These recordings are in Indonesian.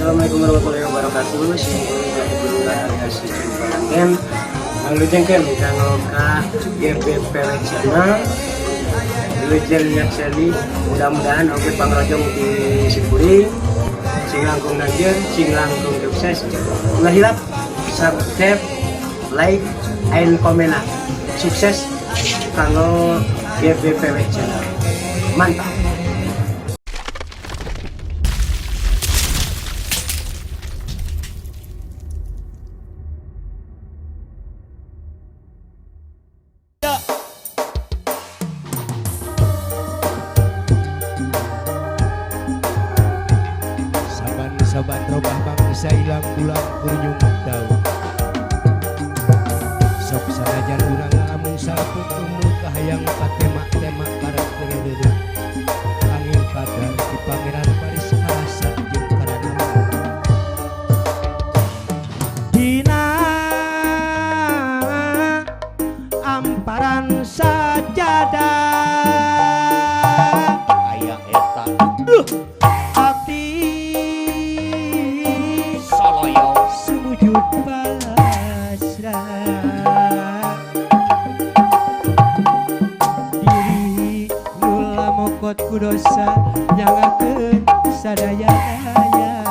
Assalamualaikum warahmatullahi wabarakatuh. Singkat berurang alias Cimpangan. Lalu jengken kanggo ka GBPW channel. Lujen nyakseli mudah-mudahan oke pangrojong di Sipuri. Sing langkung nanjeur, sing langkung sukses. Ulah hilap, subscribe, like, and comment. Sukses kanggo GBPW channel. Mantap. Saban robah bangsa ilang pulang kurnyung daun sok sanajan urang lamun saput umur kahayang patema-tema para kereureuh angin kadar di pangeran Paris asa jeung karana dina amparan sajadah aya eta sujud pasrah diri nula mokot ku dosa nyangakeun sadaya-daya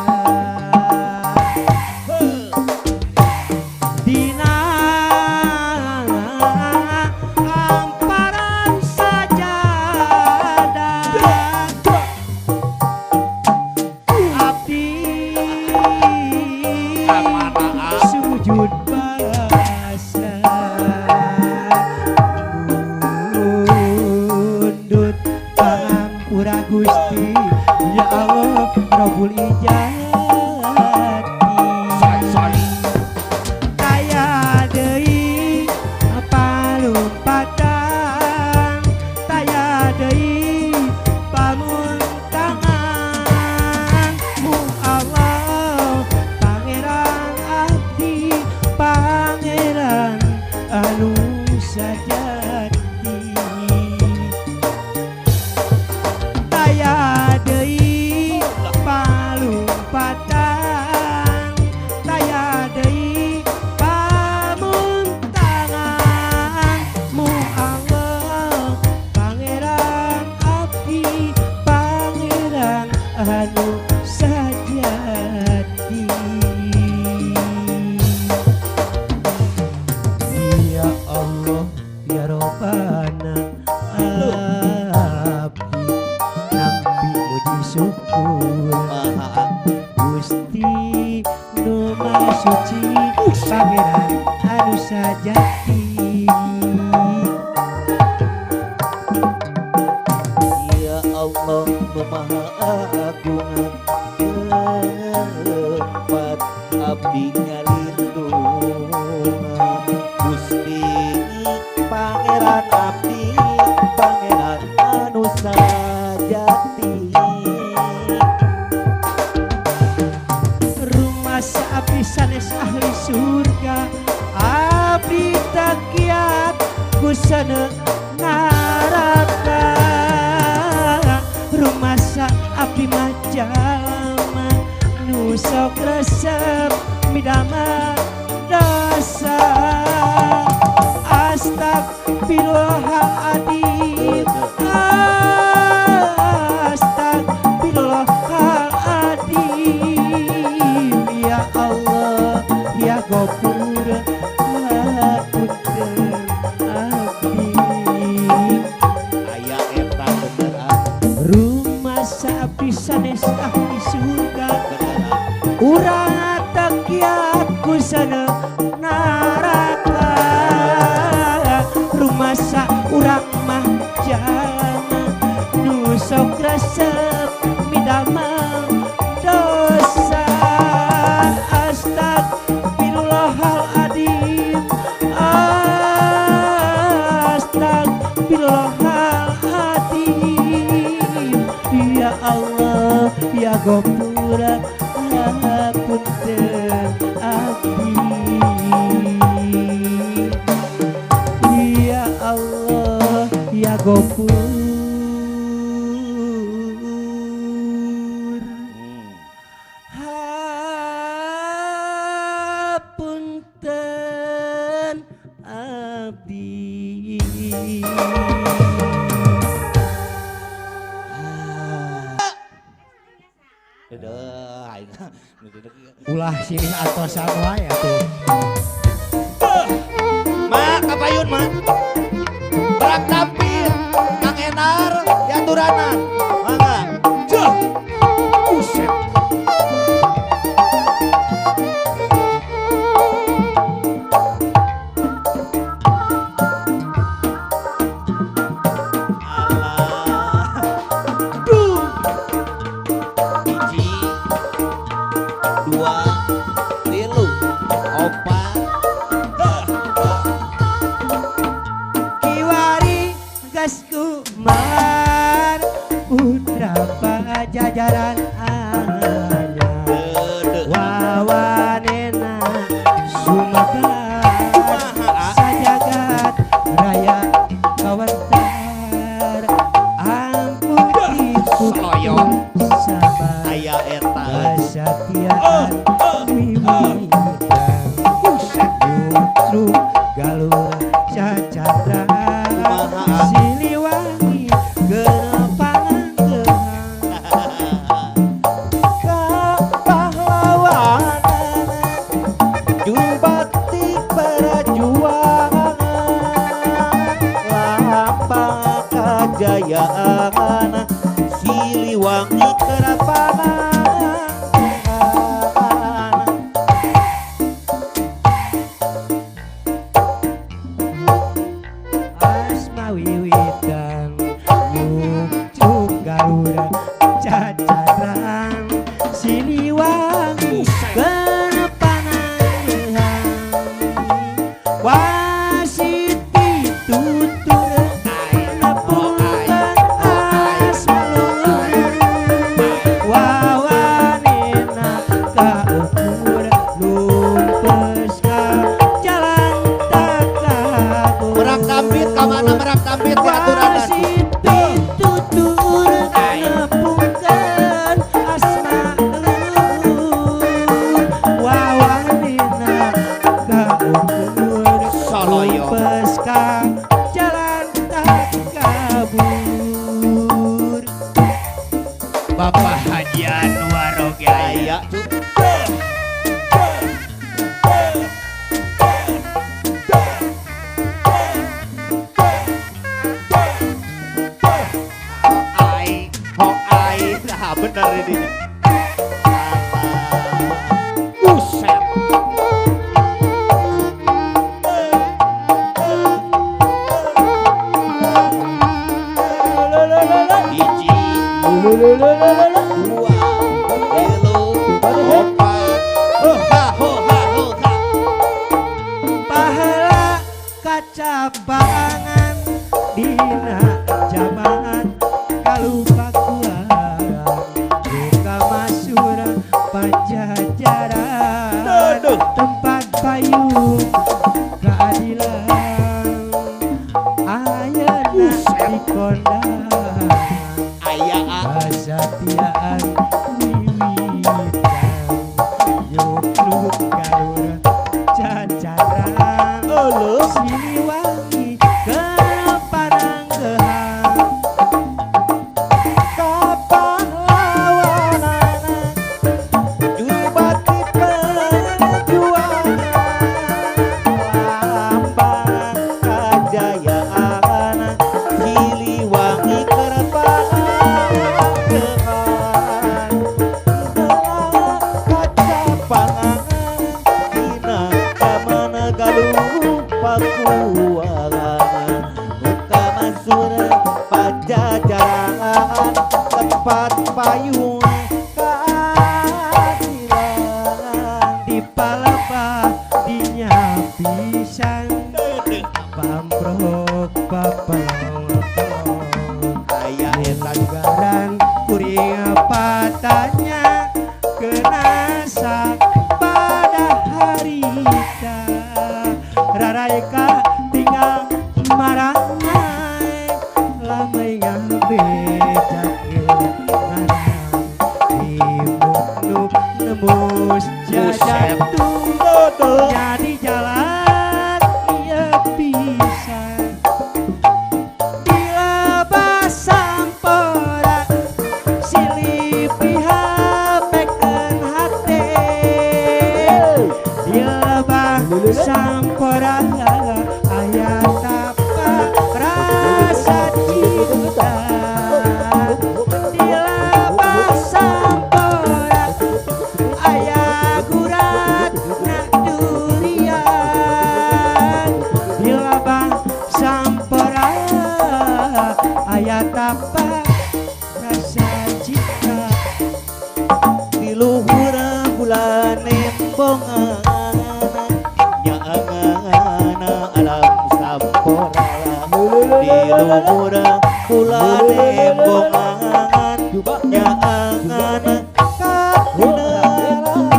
dina amparan sajadah abdi sujud mundut pangampura Gusti ya Allah Rabbul Ijati kaya deui palumpatan taya deui pamuntangan mu Allah pangeran abdi pangeran anu sajati taya deui palumpatan taya deui pamuntangan mu Allah pangeran abdi pangeran anu sajati. Ya Allah ya Rabbana abdi nampi muji syukur Gusti nu Maha Suci pangeran anu sajati. Ya Allah nu Maha Agung tempat abdi ngalindung Gusti pangeran abdi pangeran anu sajati. Rumah abdi sanes ahli surga abdi takiat kusana naraka rumah abdi majalma nu sok resep midama dosa astagfirullahaladzim astagfirullahaladzim ya Allah ya Ghafur hapunten abdi aya eta beneran rumah abdi sanes ahli surga urang takiat kusana naraka rumah urang mah jalma nu sok resep midamel dosa astagfirullahaladzim astagfirullahaladzim ya Allah ya Ghafur hapunten abdi ya Allah ya Ghafur Ulah sini atosan wae atuh. Mak, kapayun mak. Berak tampil, Kang Enar, diaturanan. Mangga. Jah. Buset. Jajaran anyar wawanena Sumatera sajagat raya kawentar ampun ibu sabar aya eta kesatiaan wiwidan justru galur cacatra Siliwangi genepangan kejayaan Siliwangi kerapangan Asma wiwitan nyucuk garuda cacatran Siliwangi kenepangan wasit ditutur Bapak Haji Anwar oge aya nah bener ini buset hiji dua tilu opat ha ho ha pahala kacabangan dina jamaat kalupa kuaran buka masura pajajaran tempat payung keadilan ayeuna di kondangan kesatiaan wiwitan yukluk garuda cacatran Siliwangi kepananggehan kapahlawanan juru bakti perjuangan lambang kejayaan Siliwangi kerepangan kacapangan dina kamana galuh pakuangan buka masura pajajaran tempat payung keadilan di palapa dinya pisan pamprok papalong aya eta garan kuring patanya kenasa pada harita raraika tinggal marangay lamai ngabejak ngarang imuk nembus jajak jadi jalan iya pisan sampuraha aya tapa rasa cinta di labah sampora aya gurat nak durian di labah sampora aya tapa rasa cinta di luhur bulan embongan nyaangana alam sampora di luhur bulan embongan nyaangana kakuna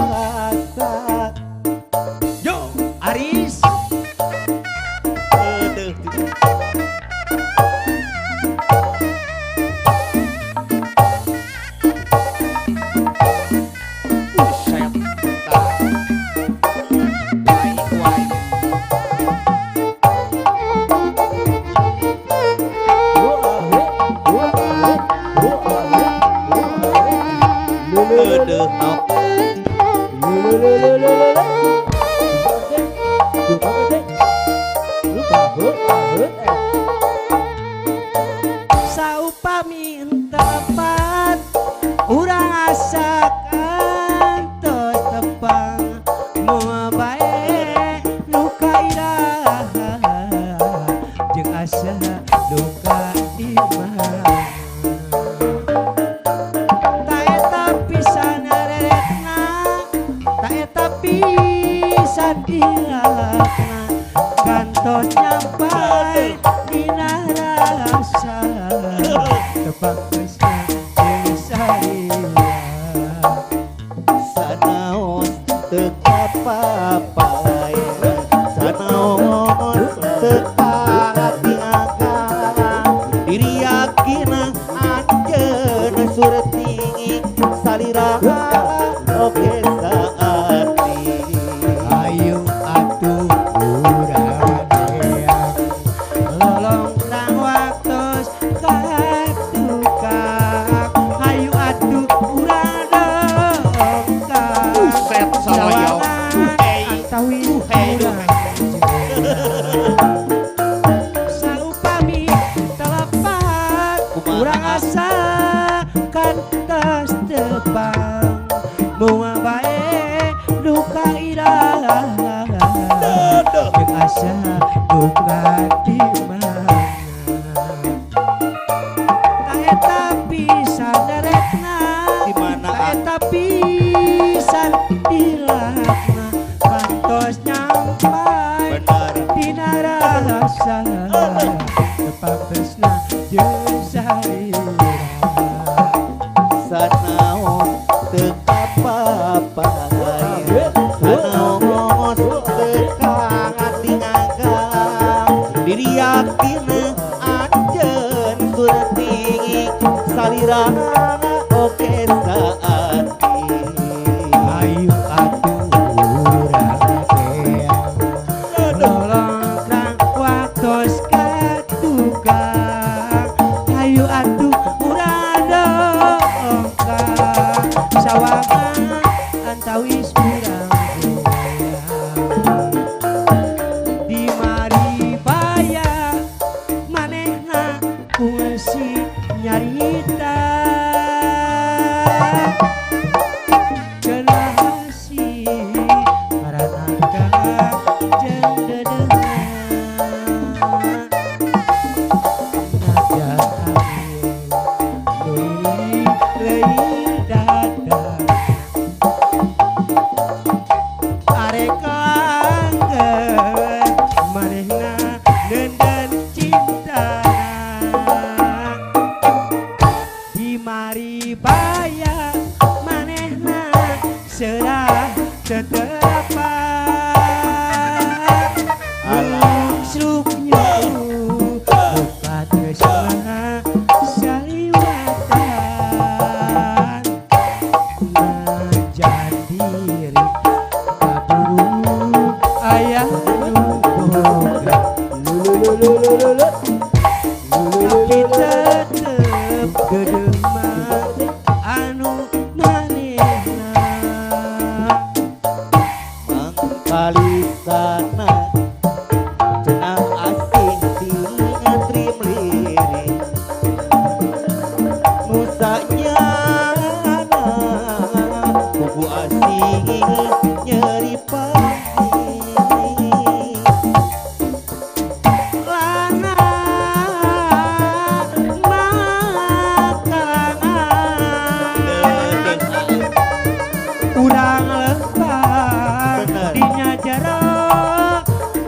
rasa yo Aris aduh buset tah wai aduh nok saupami tepat urang asakan tos tepang moal bae luka iraha jeung asa luka di mana ta eta pisan reretna ta eta pisan dilakna kantos nyampai dina rasa tepang tresna jeung sarila sanaon teu kapapae sanaon teu hati akang diri yakina anjeun surti saliraha oke saati ayo atuh urang deang lolong nang waktos katukang ayo atuh urang dongkang buset salayong antawin urang saupami telepat urang asa kantos tepang moal bae luka iraha jeung asa luka di mana ta eta pisan daretna di mana ta eta pisan dilakna kantos nyampai benar dina rasa tepang tresna jeung sarila sanaon teu kapapae sanaon teu hati akang diri yakin anjeun surti saliraha oke saati ayo atuh urang deang nolong krang waktos katukang ayo atuh urang dongkang sawangan antawis urang goyang di mari baya manehna kungsi nyarita generasi maranaka jeung dedeungan najan angin leuwih leuwih dadah arek kangen manehna nenden cintana di mari baya manehna serah tetepan alam sruknya lupa tresna saliwatan najan diri kaburu ayah boga tapi tetep gedeman anu manehna nyeri pahit lana makangan urang lempar Bener. dinya jero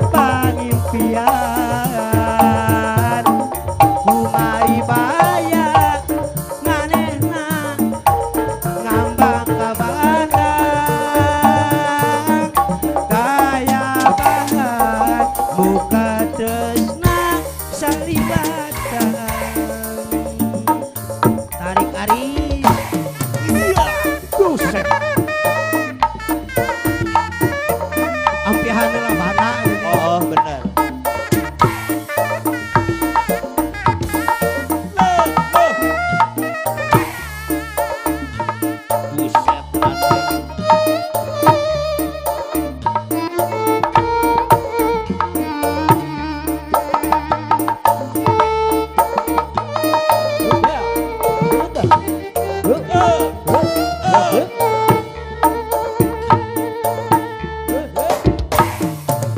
pangimpian kumari baya manehna ngambang ka bandang kaya bahan muka tresna salibatan tarik aris iya buset ampihan lah bana oh bener buset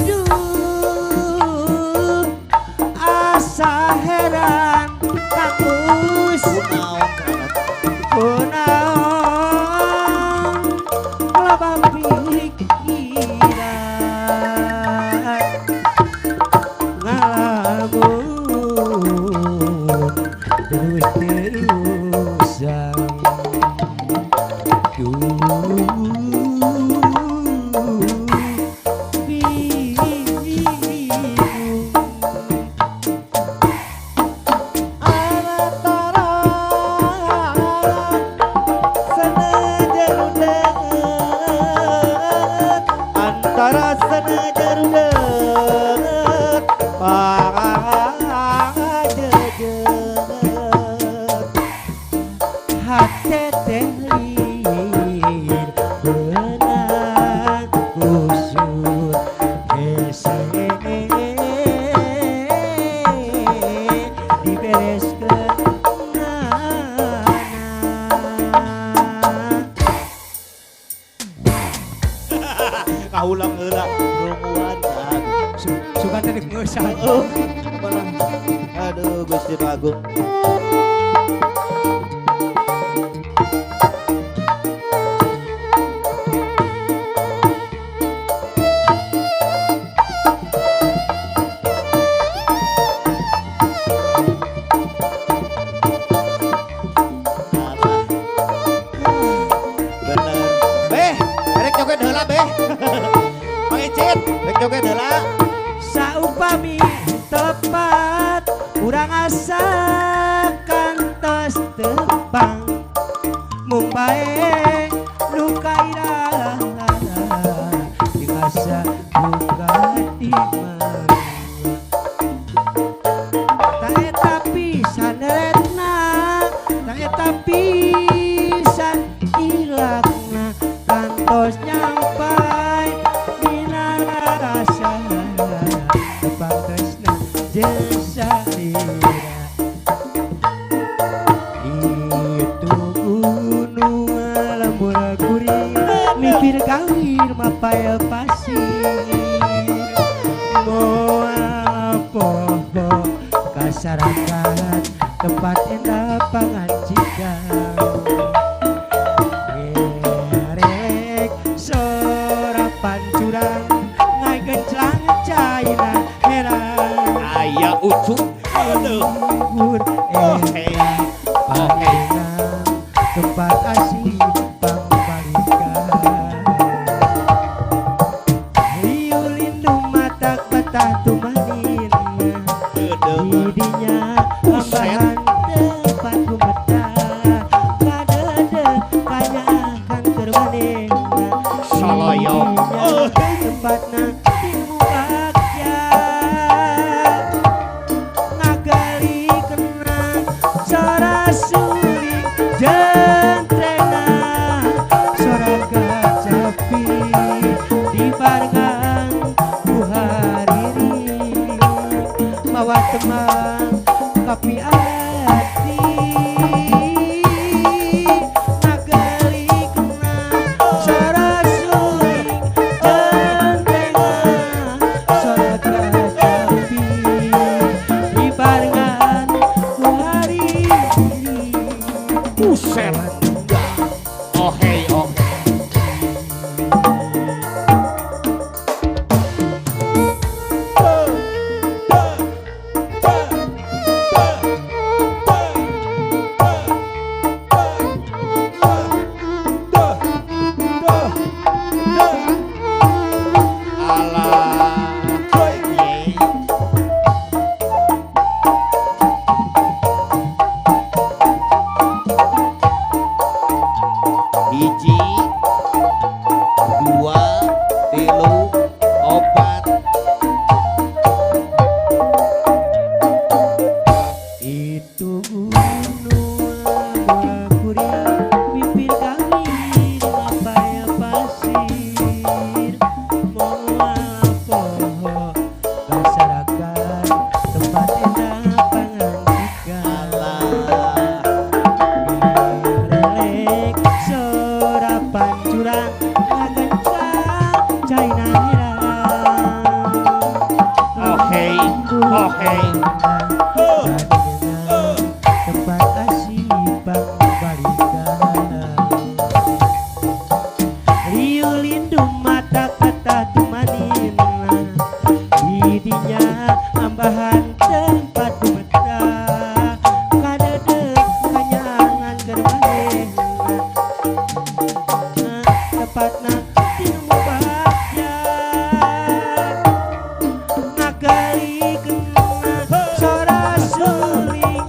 Duh, asa heran kakus kunaon loba pikiran ngalamun terus-terusan antara senajar deut pangajejet hate teh lir beunang kusut ese dibereskeun kaulang heula rumuan suka tadi ngeusan aduh Gusti Agung bener beh erek joget heula beh Mangicit rek joget heula saupami tepat urang asa kantos tepang mung bae nu kairah dingasa buka dimang tak eta pisan retna tak eta pisan ilakna kantos nyampai dina rasa tepang tresna jeung salira itu gunung lembur gurih mipir gawir mapaya pasir moal poho kasarakan tempat endah pangancikan ngerek sorapan curang ngai genclang caina herang aya ucuk aduh Gur Oke. pangenang tempat asih pangbalikan Riu lindung matak batah tumanin didinya ambahan tempat kumetah kadede kanyakan termaning Soloyong. tempatna ilmu bagja ngagali kena cara suling jentrena soraga capi di bargang buhariri mawa teman kapi ati nagali kena cara dumata kata tumanin didinya ambahan tempat tumeta kadede kanyangan germaneh tepatna timu bagja nagalikeun sora suling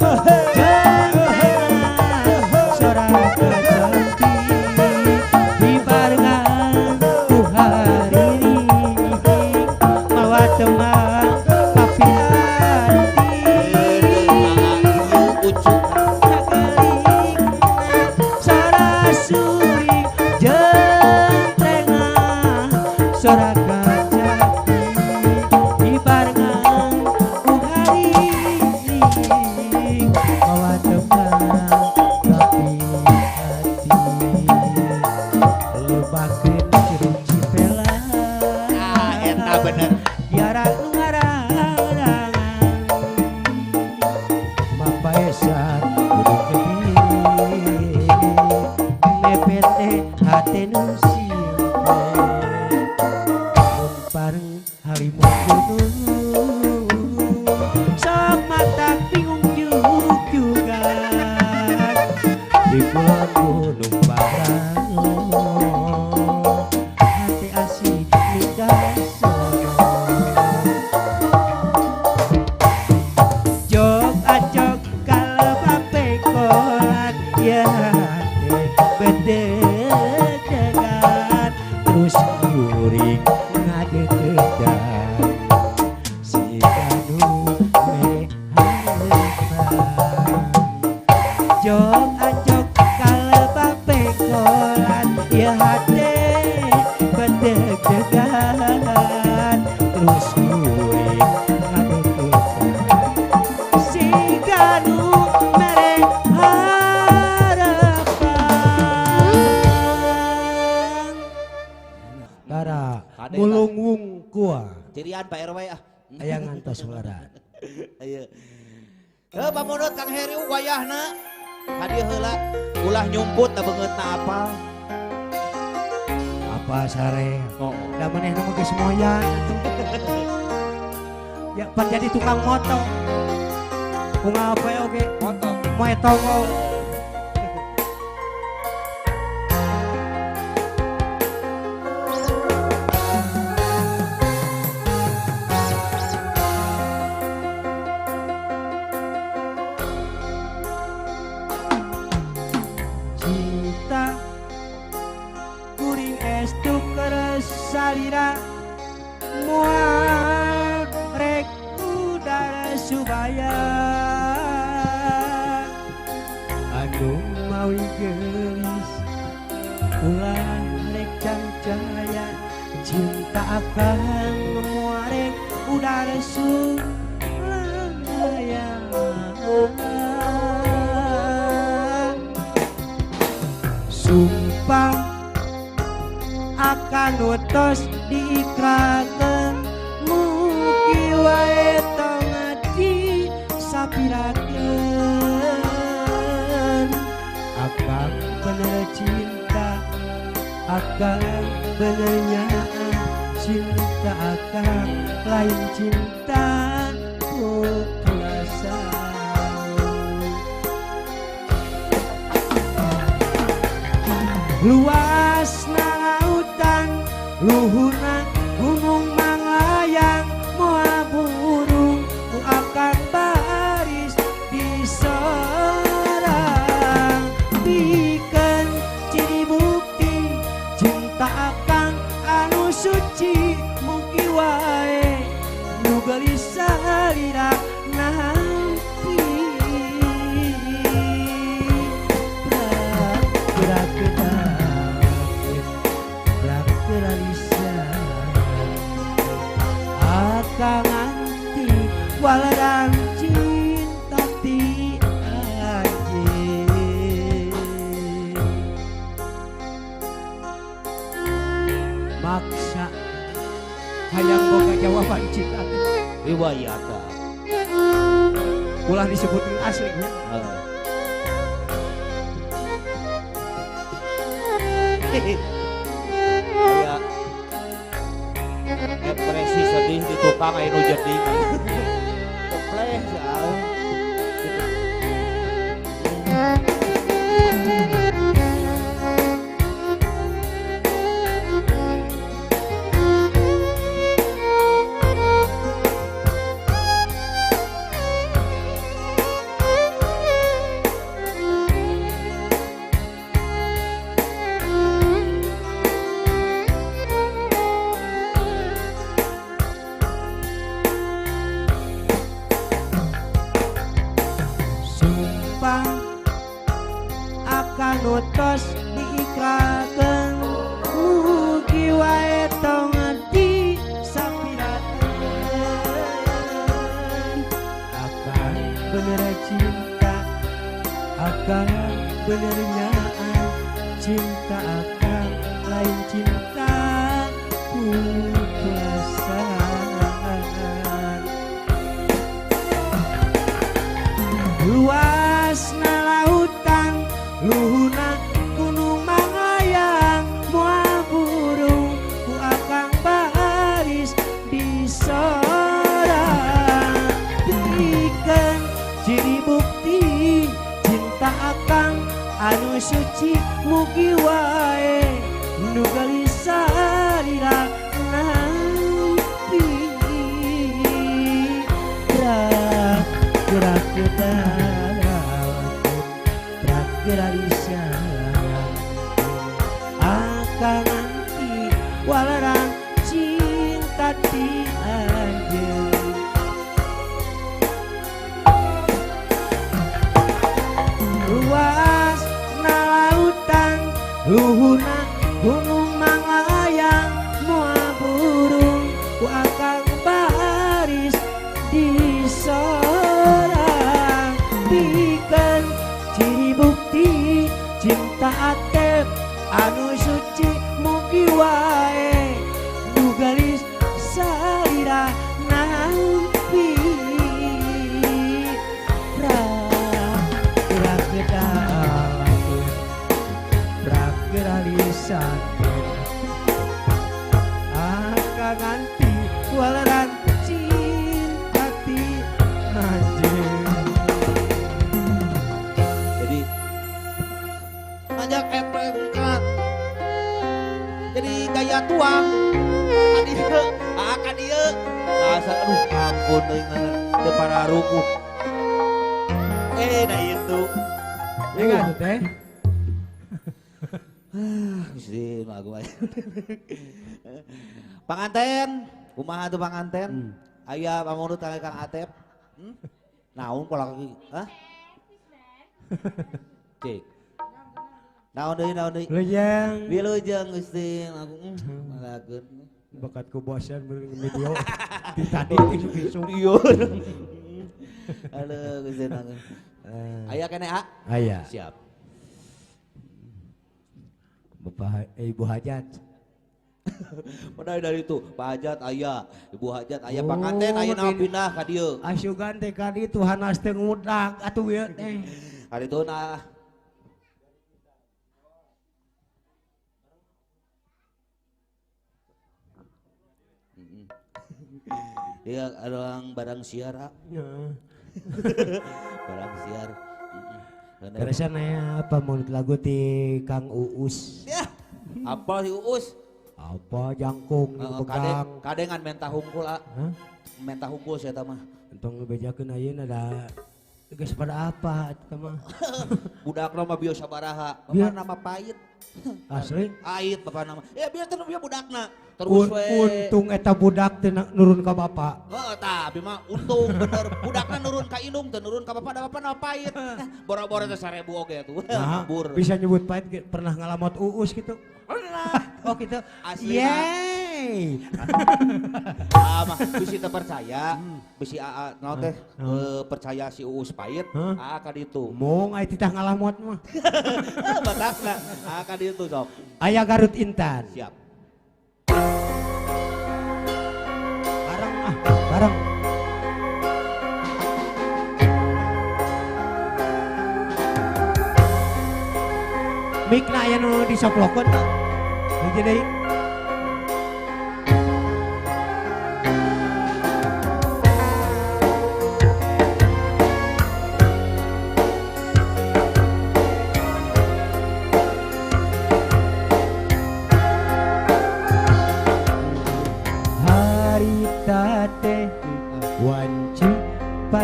sora kajati dibarengan ku hari mawa teman tapi hati sora suling jentrengan sora kajati dibarengan ku hari mawa teman tapi hati lebakeun jeung cipela Eta bener. biara ngarangan mapaesan kudu gede mepete hate nu simpe mun bareng halimun gunung sok mata bingung juga di pulau gunung barang hati asik nikah jok acok kalebak pekolan ya hati bededegan terus guring ngadekedan si kanu merehan jok acok kalebak pekolan ya hati bededegan terus guring ngadekedan si kanu mereharapan Tara Kade mulung wungkua Cirian Pak RW ah. aya ngantos welaran Ayo. Pamunut Kang Heri wayahna. Hadiah heula ulah nyumput da beungeutna apa? apa sare Oh. da manehna mah geus moyan ya pan jadi tukang moto bunga apa oge moto moe tongo cinta kuring estu keresalira mual rek udara subaya anu mawi gelis ulah rek cahaya cinta akan muarek udara subaya sumpah akan utus diikrakeun mugi wae tong ngaji sapirakeun akan bener cinta akan benernya cinta akan lain cinta puasa luas lautan luhurna gunung manglayang moal burung ku akan baris di sorang bikin ciri bukti cinta akan anu suci mugi wae nu gelis salira nampi Kang anti waladang cinta ti aje maksa hayang boga jawaban cinta Riwayata. ulah disebutin aslinya Ya Kang anu jeding. Pleh soal. Sumpah akan utos diikrakeun mugi wae tong disapirakeun akan bener cinta akan bener nyaan cinta akan lain cinta putrasan luasna lautan luhuna gunung mangayang moal burung ku akang baris di sorang berikan ciri bukti cinta akang anu suci mugi wae nu gelisah salira nampi gerak geralisya akan nanti walarang cinta di anjeun luas na lautan luhurna gunung manglayang moal burung ku akan baris di sorang bikin ciri bukti cinta atep anu suci mugi wae nu galis salira nampi geralisan akan ganti walaran cinta ti anjeun Jadi ngajak efek jadi gaya tuang kadieu kadieu asa aduh ampun teuing teu pararuku da itu ingat teh Gusti lagu aja panganten kumaha tuh panganten aya pamunut ka Kang Atep naon pola kaki hah cek naon deui lejang wilujeng Gusti lagu ngalakeun bakat ku bosan beureung video di tadi isuk-isuk iya halo Gusti lagu aya kene ha aya siap Bapak Ibu Hajat Padahal dari itu Pak Hajat aya Ibu Hajat aya panganten aya naon pindah ka dieu asugan teh ka dieu Tuhanas teh ngudag atuh ieu teh harituna ya orang barang siar barang siar terusan aya apa menurut lagu ti Kang Uus ya apa si Uus apa jangkung pegang kadengan mentah hungkul mentah hungkul saya mah entong bejakeun ayeuna da geus pada apa eta mah budak nama bieu sabaraha bapak nama pait asli ait bapak nama ya biar terus biar budakna terus untung eta budak teh nurun ka bapak tapi mah untung bener budakna nurun ka indung teh nurun ka bapak da bapak nama pait bora-bora teh 1000 oge tuh bur bisa nyebut pait pernah ngalamot Uus gitu oh gitu asli yeay mah bisi teu percaya bisi aa naon teh percaya si Uus pait ka ditu mung aya titah ngalamot mah batakna ka ditu sok aya Garut Intan siap bareng mikna aya nu disoplokeun hiji deui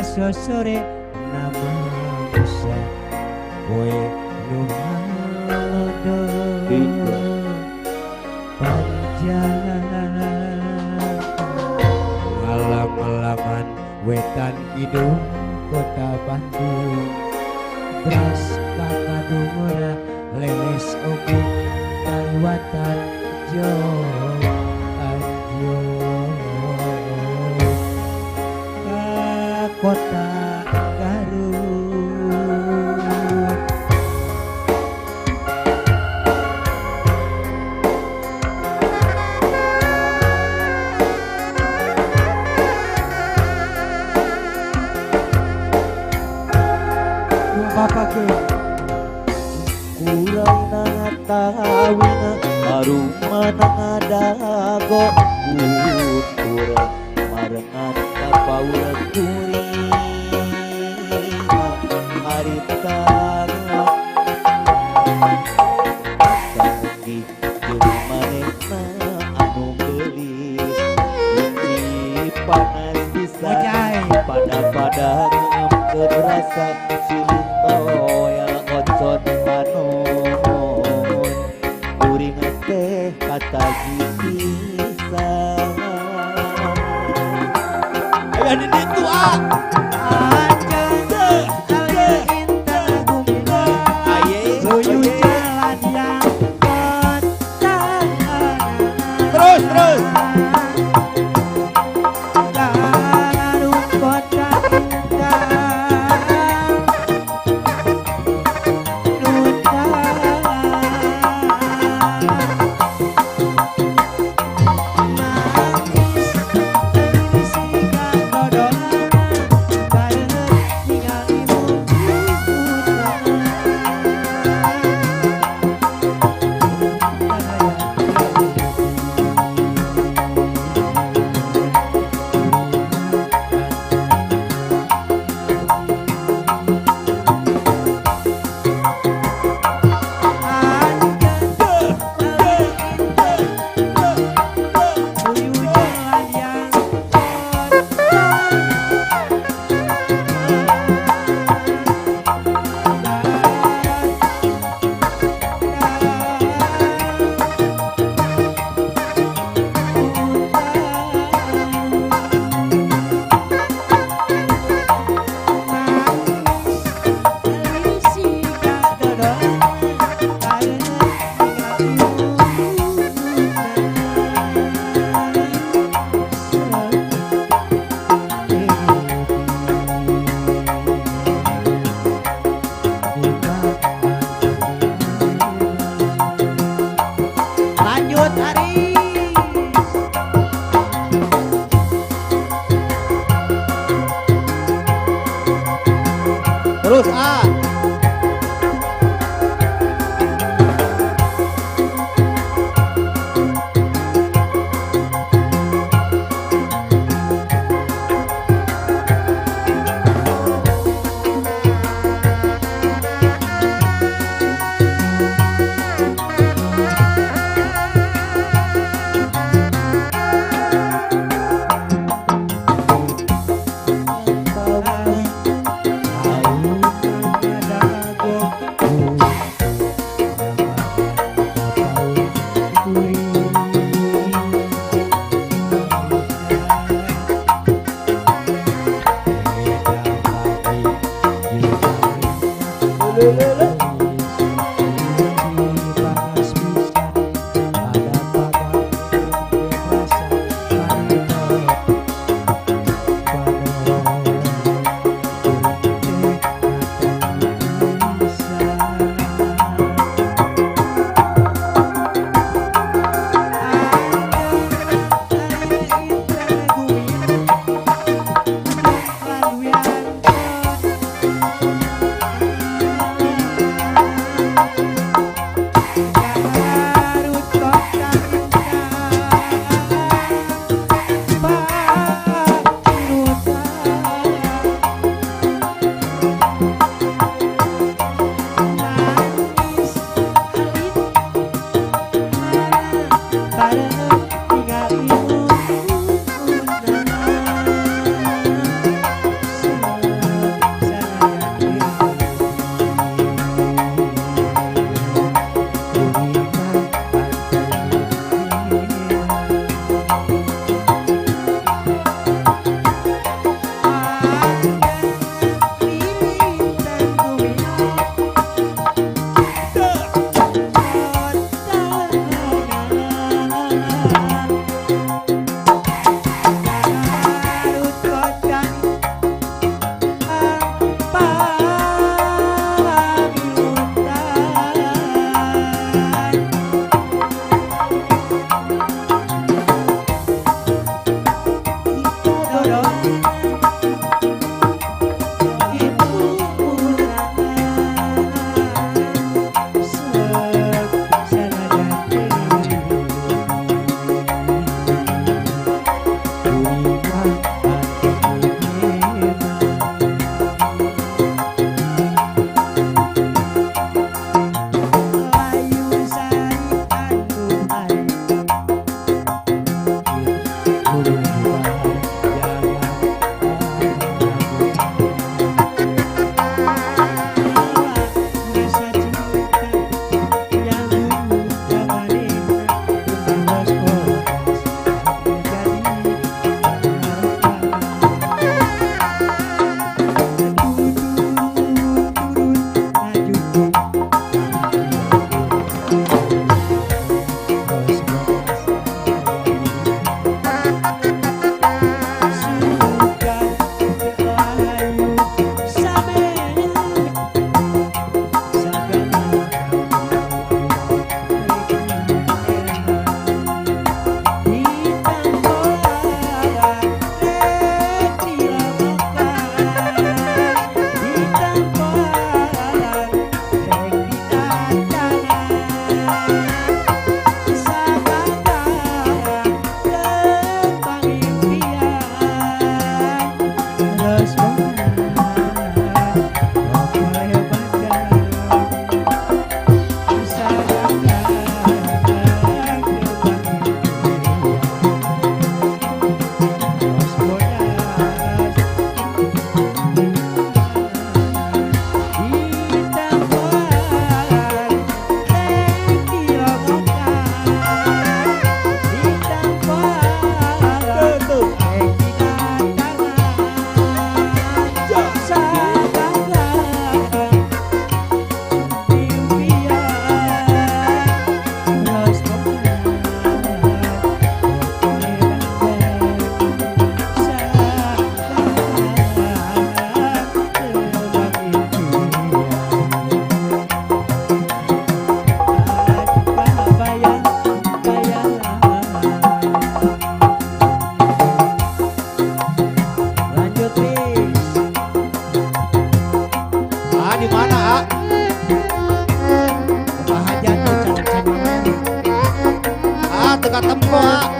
sosore nama musa koe nuhalodo panjang ngalang-alangan wetan kidung kota Bandung beras kakadungura leles oge kaliwatan jong anjo ka kota Garut Bapak ke kurang ngatawina baru mana ngadago kurang marengan kapaula kuring harita tangi jeung manehna anu geulis kunci panas pisan pada ngeukeun rasa silih toya ocot panon kuring teh kata pisan aya di ditu terus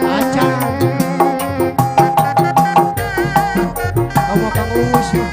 Acan. Kamu Kang Uus mah.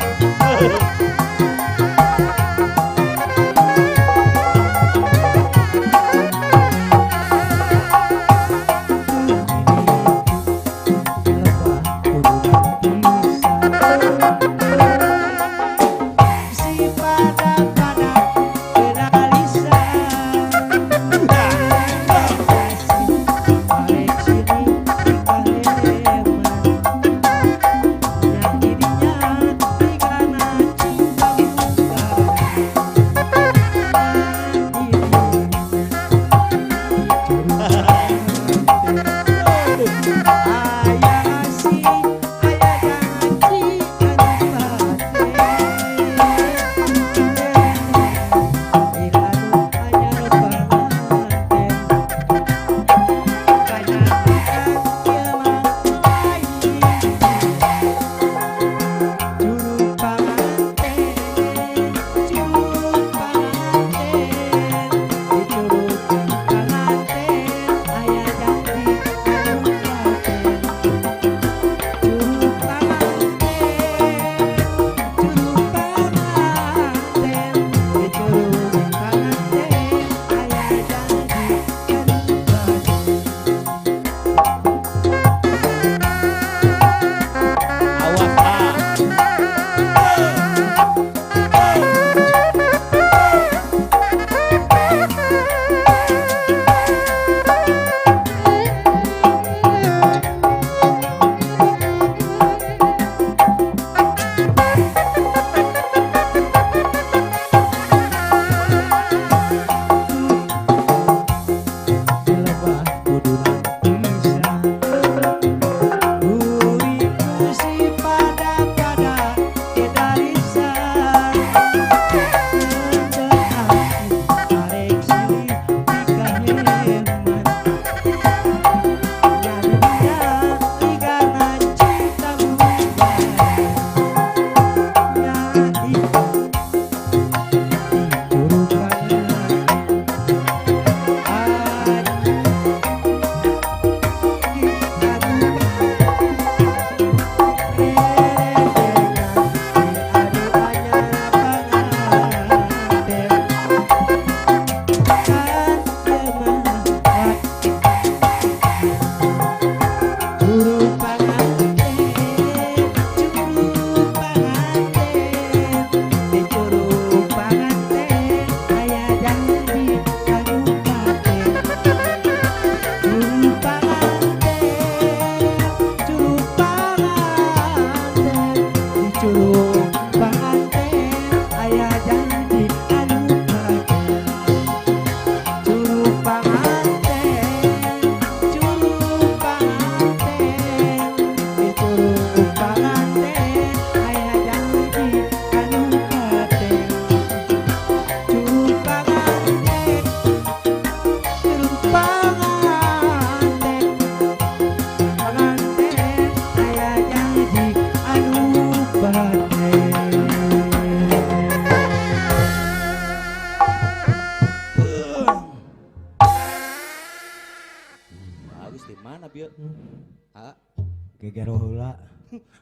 Gegero heula.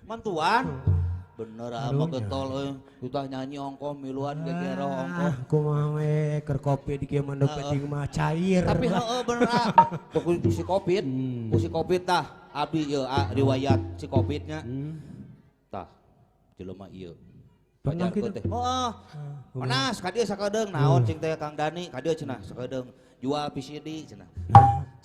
Mantuan. Bener ama getol euy. Utah nyanyi ongko miluan gegero ongko. Kumaha we keur kopi di kieu mandeg penting mah cair. Tapi heeh bener ku si Covid. Ku si Covid tah abdi ieu riwayat si Covidnya. Tah jelema ieu. Pernah kitu? Heeh. Panas ka dieu sakedeung naon cing teh Kang Dani ka dieu cenah sakedeung jual PCD cenah.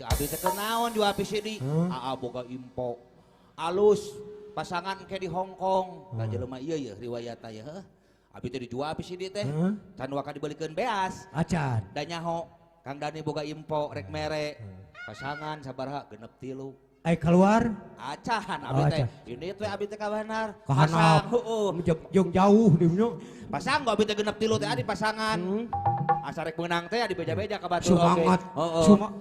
Cek abdi teh naon jual PCD? Aa boga info. Alus pasangan kayak di Hong Kong. Ka jelema ieu ye riwayat aya heuh. Abdi teh dijual PCD teh. Can waka dibelikeun beas. Acan. Da nyaho Kang Dani boga info rek mere. Pasangan sabaraha 63. Keluar? Acan abdi teh. Ini teh abdi teh ka benar. Kahanap. Jeung jauh dinya. Pasang gak abdi teh 63 teh adi pasangan. Asa rek meunang teh adi beja-beja ka batur oge. Semangat.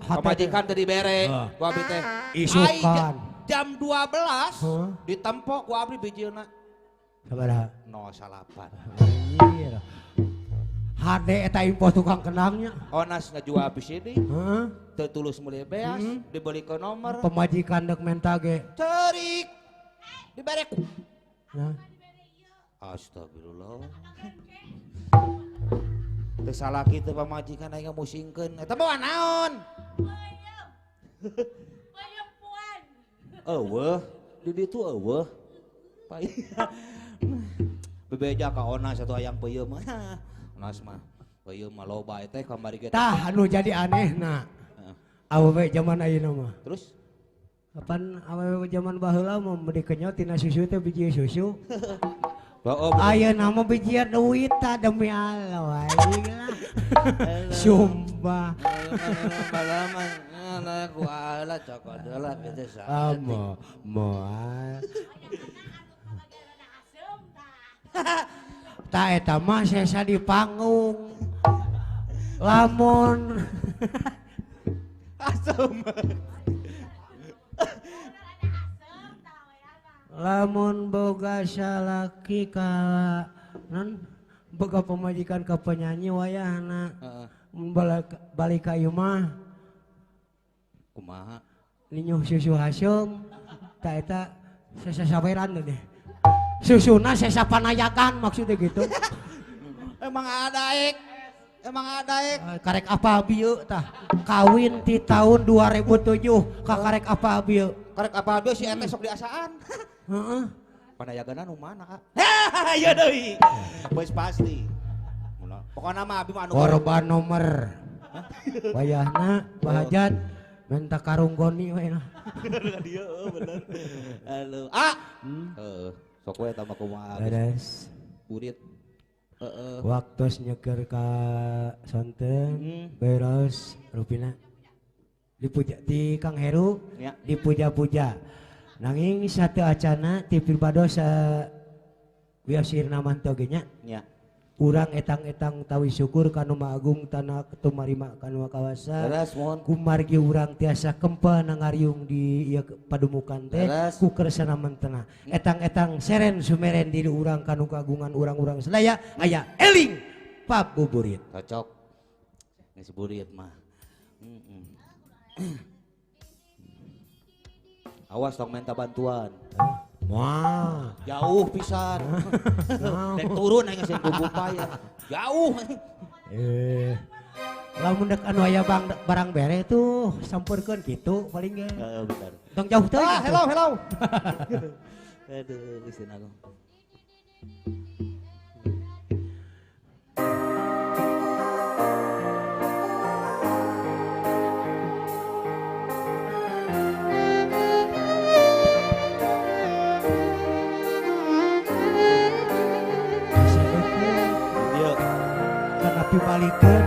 Pamajikan teh dibere. Ku abdi teh. Isukan. Jam 12 ditempo ku abdi bijilna. Sabaraha? 08. Anjir. HD eta info tukang kenangnya. Onas ngajual PCD. Heeh. Teu tulus meuli beas, dibeli ke nomor. Pemajikan dek menta ge. Cerik. Diberek. Nah. Astagfirullah. Teu salah kitu pamajikan aing musingkeun. Eta mah naon? Perempuan. Eueuh, di ditu eueuh. Pai. Bebeja ka Onas atuh hayang peuyeum mah. Onas mah peuyeum mah loba teh kamari ge. Tah anu jadi anehna. Awewe zaman ayeuna mah. Terus Kapan awewe zaman baheula mah bade kenyot tina susu teh biji susu. Heeh. Ayeuna mah bijian duit tah demi Allah aing lah. Sumpah. Balaman anak kuala cokodola kitu sa. Amo moal. Tak eta mah sesa di panggung. Lamun Asem. lamun boga salaki ka non boga pemajikan ka penyanyi wayahna Heeh. balik ka ieu mah Kumaha? ninyuh susu Hasyim tak eta sesa saweran deh susuna sesa panayakan maksudnya gitu. Emang ada Karek apa bieu tah kawin ti tahun 2007 ka karek apa bieu. Karek apa abis si ente sok diasaan. Heeh. Panayagana nu mana kak? Iya deui. Bos pasti. Pokoknya mah abi mah anu Korban nomor. Wayahna bahajat minta karung goni we nah. dia bener. Halo. Ah. Sok we tambah kumaha. Beres. Burit. Heeh. Waktos nyeker ka Sonten beres rupina dipuja di Kang Heru Ya. dipuja-puja nanging satu acana ti Pilbados wiosirna manto ge nya Ya. urang etang-etang tawi syukur kanu maagung tanah tumarima kanu kawasa Beres mohon. kumargi urang tiasa kempa nangaryung di ieu padumukan teh Beres. ku kersana mentena etang-etang seren sumeren diri urang kanu kagungan urang-urang sedaya aya eling pabuburit. Cocok. Geus burit mah. Awas tong minta bantuan. Wah, Jauh pisan. Dek turun aing geus bubuk paya. Jauh. lamun dek anu aya barang bere tuh sampurkeun kitu paling ge. Heeh bener. Tong jauh teh. Ah, hello. Aduh, isin aku. Dia Kana pibalikeun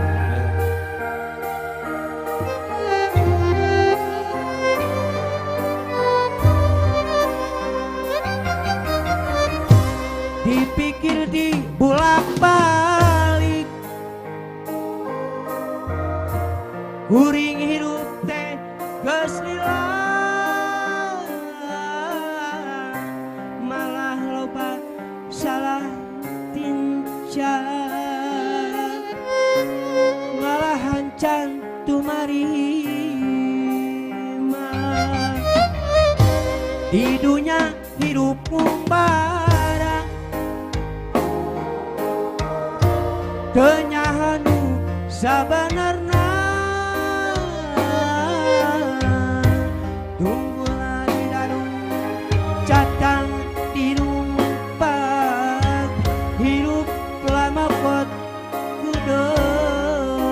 dipikir di bulak balik kuring hidup teh geus lila malah loba salah tincan malahan can tumarima di dunia hidup barang kenyahanu sabenerna tunggulah di darung catang di numpak hidup lama pot kudosa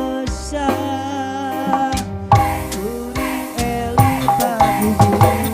kuring eli babuburi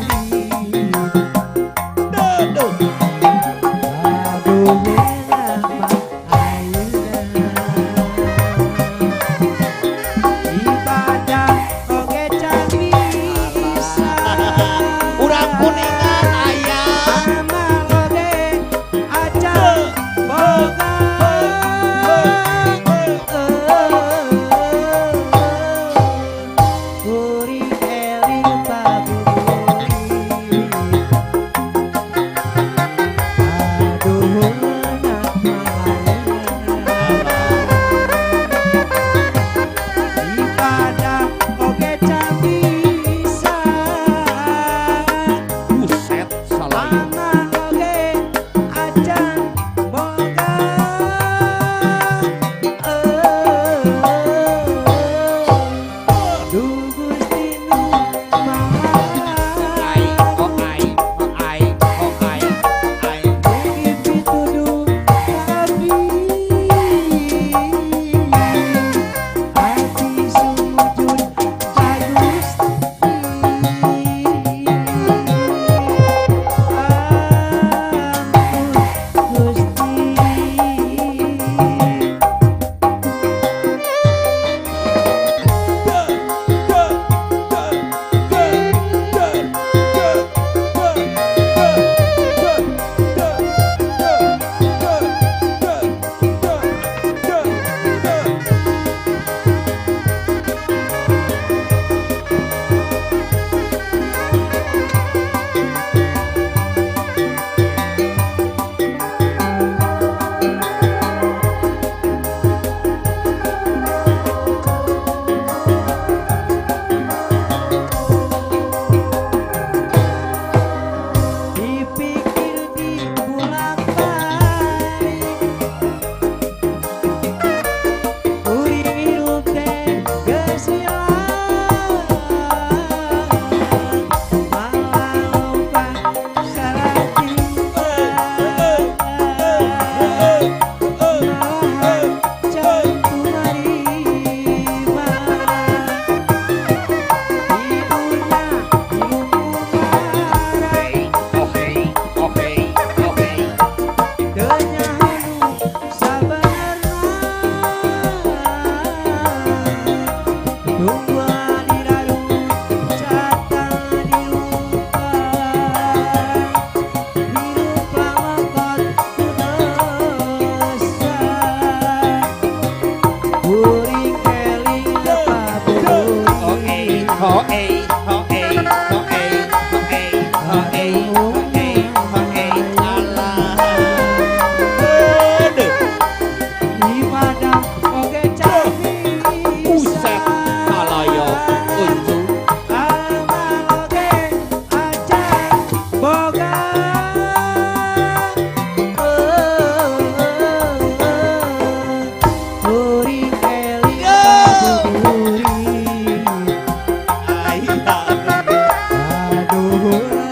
luhurna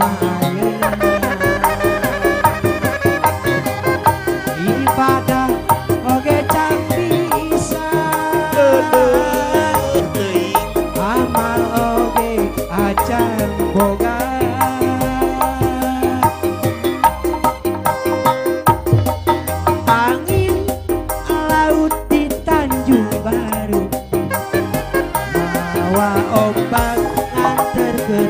mayana ibadah oge can bisa amal oge acan boga angin laut di Tanjung Baru mawa ombak nganterkeun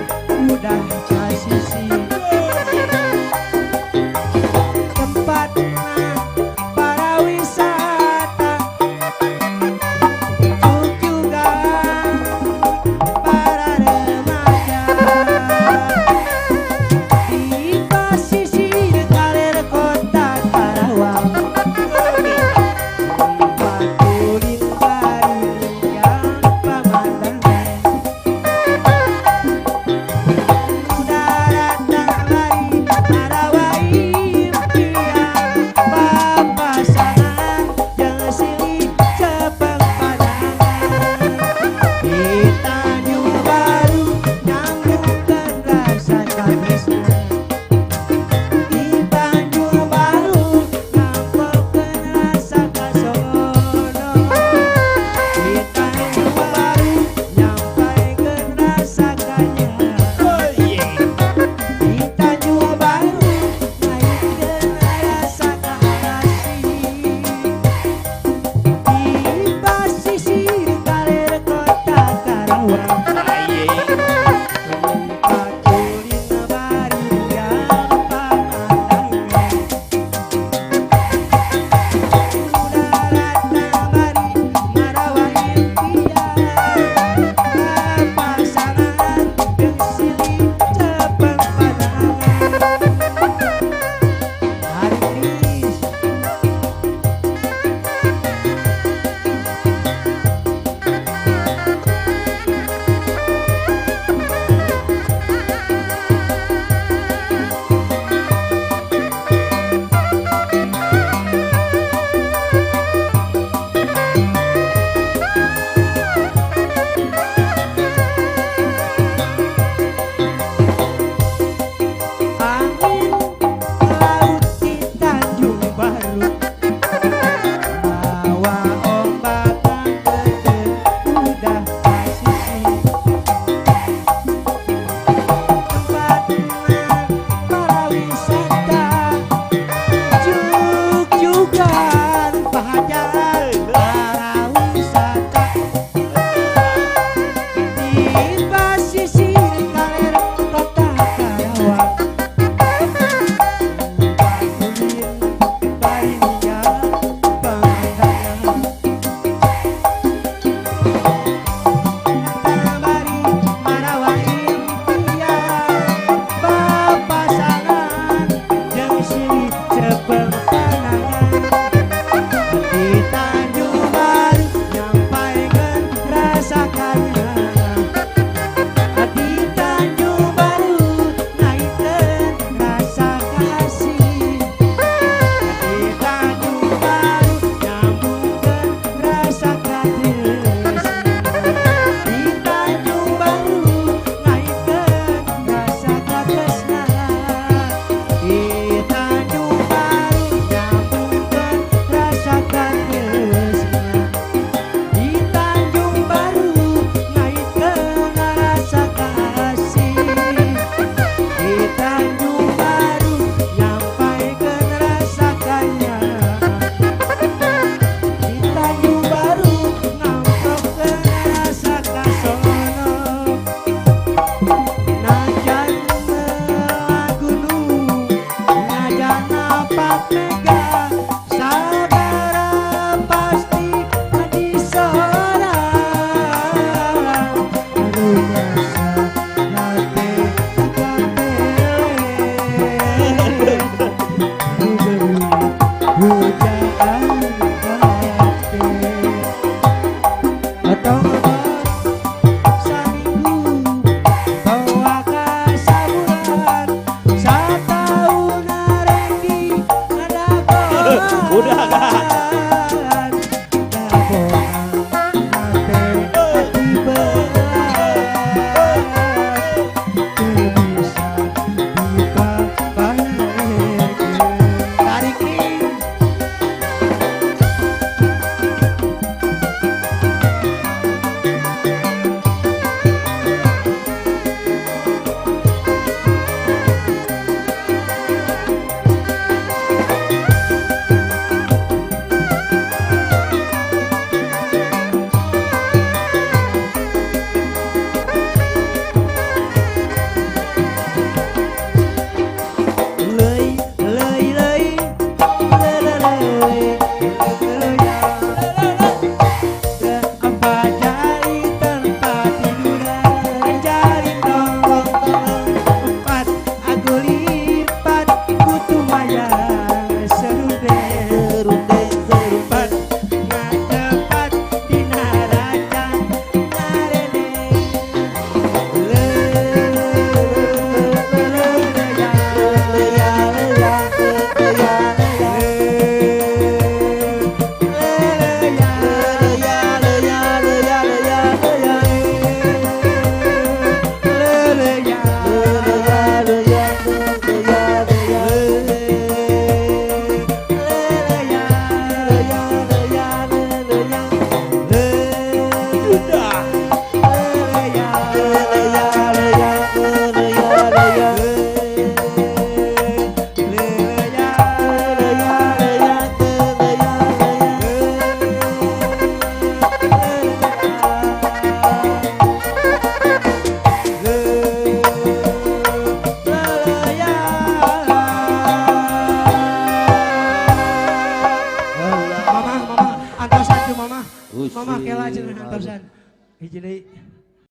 Mama kela cenah antosan. Hiji deui.